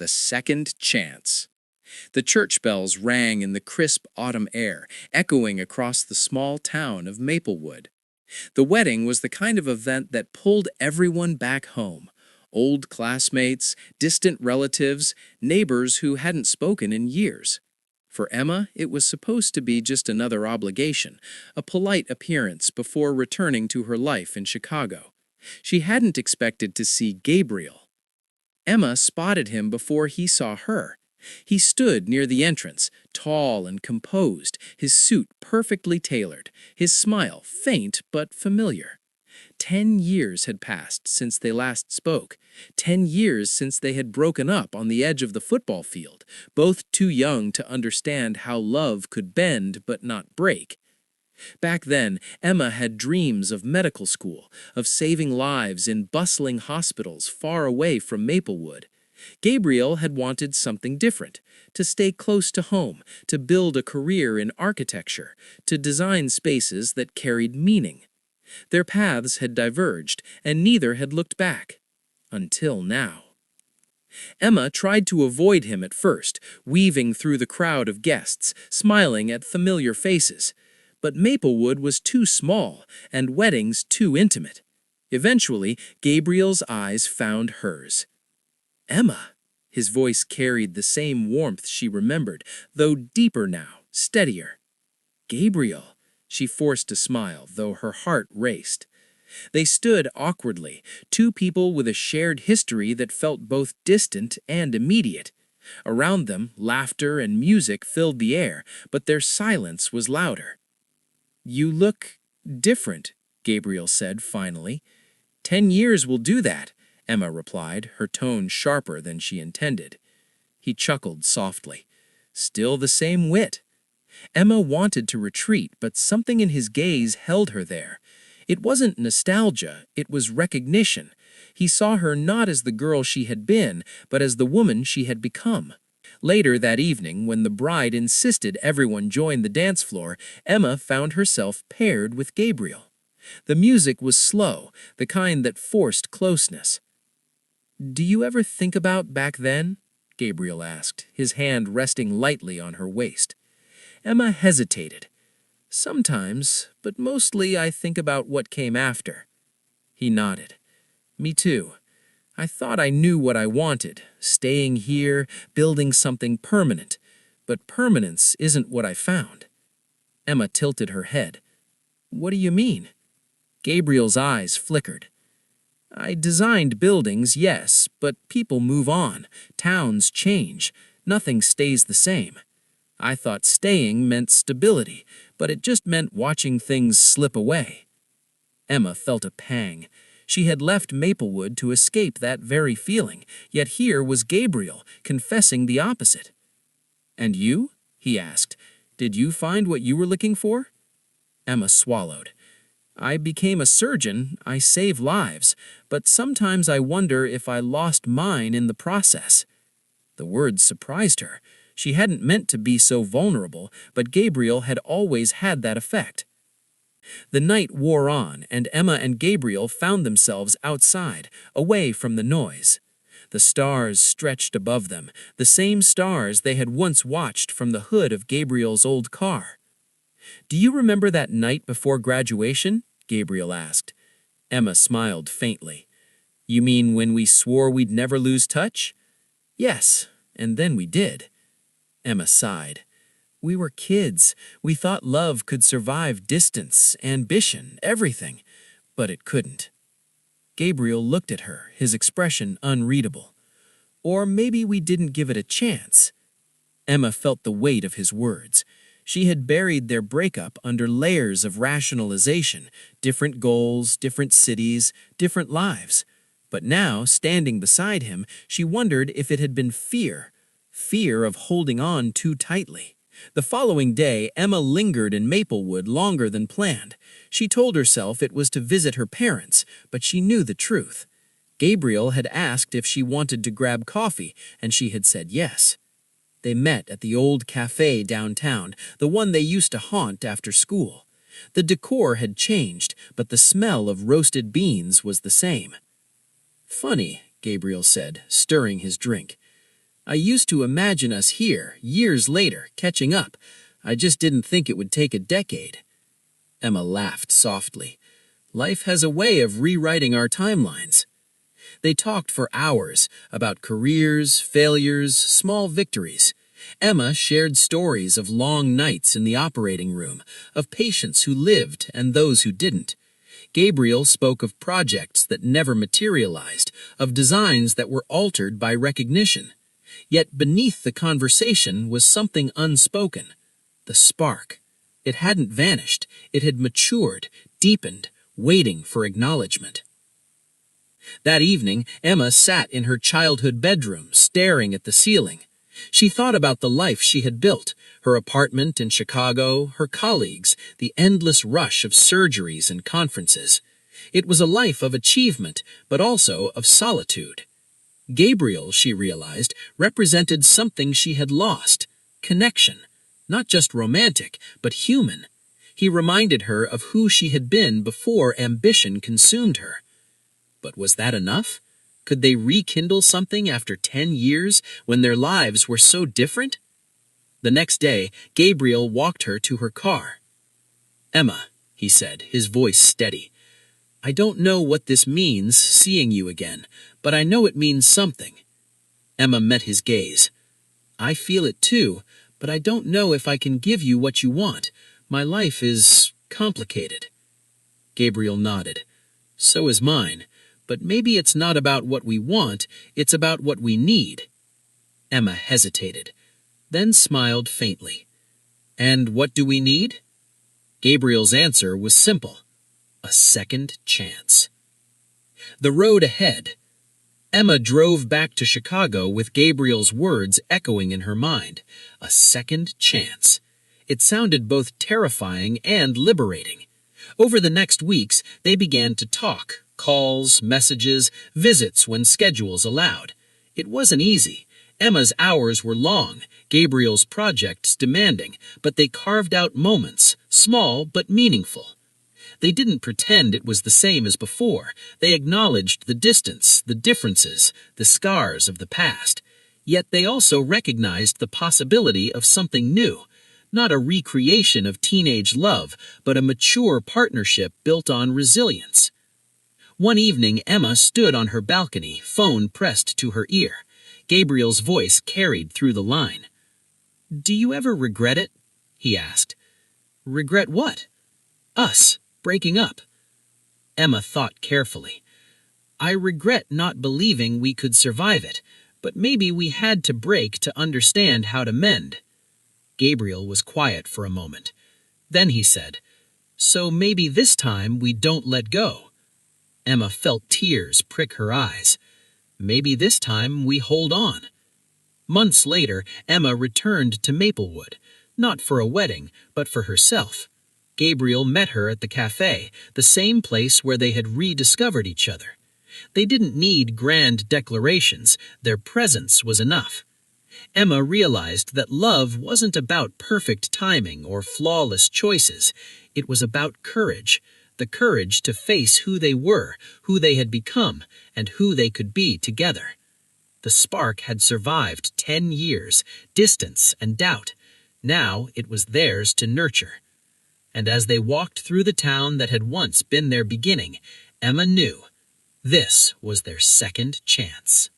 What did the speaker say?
the second chance. The church bells rang in the crisp autumn air, echoing across the small town of Maplewood. The wedding was the kind of event that pulled everyone back home. Old classmates, distant relatives, neighbors who hadn't spoken in years. For Emma, it was supposed to be just another obligation, a polite appearance before returning to her life in Chicago. She hadn't expected to see Gabriel. Emma spotted him before he saw her. He stood near the entrance, tall and composed, his suit perfectly tailored, his smile faint but familiar. 10 years had passed since they last spoke, 10 years since they had broken up on the edge of the football field, both too young to understand how love could bend but not break. Back then, Emma had dreams of medical school, of saving lives in bustling hospitals far away from Maplewood. Gabriel had wanted something different, to stay close to home, to build a career in architecture, to design spaces that carried meaning. Their paths had diverged, and neither had looked back. Until now. Emma tried to avoid him at first, weaving through the crowd of guests, smiling at familiar faces. But Maplewood was too small, and weddings too intimate. Eventually, Gabriel's eyes found hers. Emma. His voice carried the same warmth she remembered, though deeper now, steadier. Gabriel. She forced a smile, though her heart raced. They stood awkwardly, two people with a shared history that felt both distant and immediate. Around them, laughter and music filled the air, but their silence was louder. "You look different," Gabriel said finally. "10 years will do that," Emma replied, her tone sharper than she intended. He chuckled softly. "Still the same wit." Emma wanted to retreat, but something in his gaze held her there. It wasn't nostalgia, it was recognition. He saw her not as the girl she had been, but as the woman she had become. Later that evening, when the bride insisted everyone join the dance floor, Emma found herself paired with Gabriel. The music was slow, the kind that forced closeness. "Do you ever think about back then?" Gabriel asked, his hand resting lightly on her waist. Emma hesitated. "Sometimes, but mostly I think about what came after." He nodded. "Me too. I thought I knew what I wanted, staying here, building something permanent. But permanence isn't what I found." Emma tilted her head. "What do you mean?" Gabriel's eyes flickered. "I designed buildings, yes, but people move on. Towns change. Nothing stays the same. I thought staying meant stability, but it just meant watching things slip away." Emma felt a pang. She had left Maplewood to escape that very feeling, yet here was Gabriel, confessing the opposite. "And you?" he asked. "Did you find what you were looking for?" Emma swallowed. "I became a surgeon, I save lives, but sometimes I wonder if I lost mine in the process." The words surprised her. She hadn't meant to be so vulnerable, but Gabriel had always had that effect. The night wore on, and Emma and Gabriel found themselves outside, away from the noise. The stars stretched above them, the same stars they had once watched from the hood of Gabriel's old car. "Do you remember that night before graduation?" Gabriel asked. Emma smiled faintly. "You mean when we swore we'd never lose touch?" "Yes, and then we did." Emma sighed. "We were kids. We thought love could survive distance, ambition, everything. But it couldn't." Gabriel looked at her, his expression unreadable. "Or maybe we didn't give it a chance." Emma felt the weight of his words. She had buried their breakup under layers of rationalization, different goals, different cities, different lives. But now, standing beside him, she wondered if it had been fear of holding on too tightly. The following day, Emma lingered in Maplewood longer than planned. She told herself it was to visit her parents, but she knew the truth. Gabriel had asked if she wanted to grab coffee, and she had said yes. They met at the old cafe downtown, the one they used to haunt after school. The decor had changed, but the smell of roasted beans was the same. "Funny," Gabriel said, stirring his drink. I used to imagine us here, years later, catching up. I just didn't think it would take a decade. Emma laughed softly. Life has a way of rewriting our timelines. They talked for hours about careers, failures, small victories. Emma shared stories of long nights in the operating room, of patients who lived and those who didn't. Gabriel spoke of projects that never materialized, of designs that were altered by recognition. Yet beneath the conversation was something unspoken, the spark. It hadn't vanished, it had matured, deepened, waiting for acknowledgement. That evening, Emma sat in her childhood bedroom, staring at the ceiling. She thought about the life she had built, her apartment in Chicago, her colleagues, the endless rush of surgeries and conferences. It was a life of achievement, but also of solitude. Gabriel, she realized, represented something she had lost, connection, not just romantic, but human. He reminded her of who she had been before ambition consumed her. But was that enough? Could they rekindle something after 10 years when their lives were so different? The next day, Gabriel walked her to her car. "Emma," he said, his voice steady, "I don't know what this means, seeing you again, but I know it means something." Emma met his gaze. "I feel it too, but I don't know if I can give you what you want. My life is complicated." Gabriel nodded. "So is mine. But maybe it's not about what we want, it's about what we need." Emma hesitated, then smiled faintly. "And what do we need?" Gabriel's answer was simple: a second chance. The road ahead. Emma drove back to Chicago with Gabriel's words echoing in her mind. A second chance. It sounded both terrifying and liberating. Over the next weeks, they began to talk. Calls, messages, visits when schedules allowed. It wasn't easy. Emma's hours were long, Gabriel's projects demanding, but they carved out moments, small but meaningful. They didn't pretend it was the same as before. They acknowledged the distance, the differences, the scars of the past. Yet they also recognized the possibility of something new. Not a recreation of teenage love, but a mature partnership built on resilience. One evening, Emma stood on her balcony, phone pressed to her ear. Gabriel's voice carried through the line. "Do you ever regret it?" he asked. "Regret what?" "Us, breaking up." Emma thought carefully. "I regret not believing we could survive it, but maybe we had to break to understand how to mend." Gabriel was quiet for a moment. Then he said, "So maybe this time we don't let go." Emma felt tears prick her eyes. "Maybe this time we hold on." Months later, Emma returned to Maplewood, not for a wedding, but for herself. Gabriel met her at the cafe, the same place where they had rediscovered each other. They didn't need grand declarations, their presence was enough. Emma realized that love wasn't about perfect timing or flawless choices. It was about courage, the courage to face who they were, who they had become, and who they could be together. The spark had survived 10 years, distance and doubt. Now it was theirs to nurture. And as they walked through the town that had once been their beginning, Emma knew this was their second chance.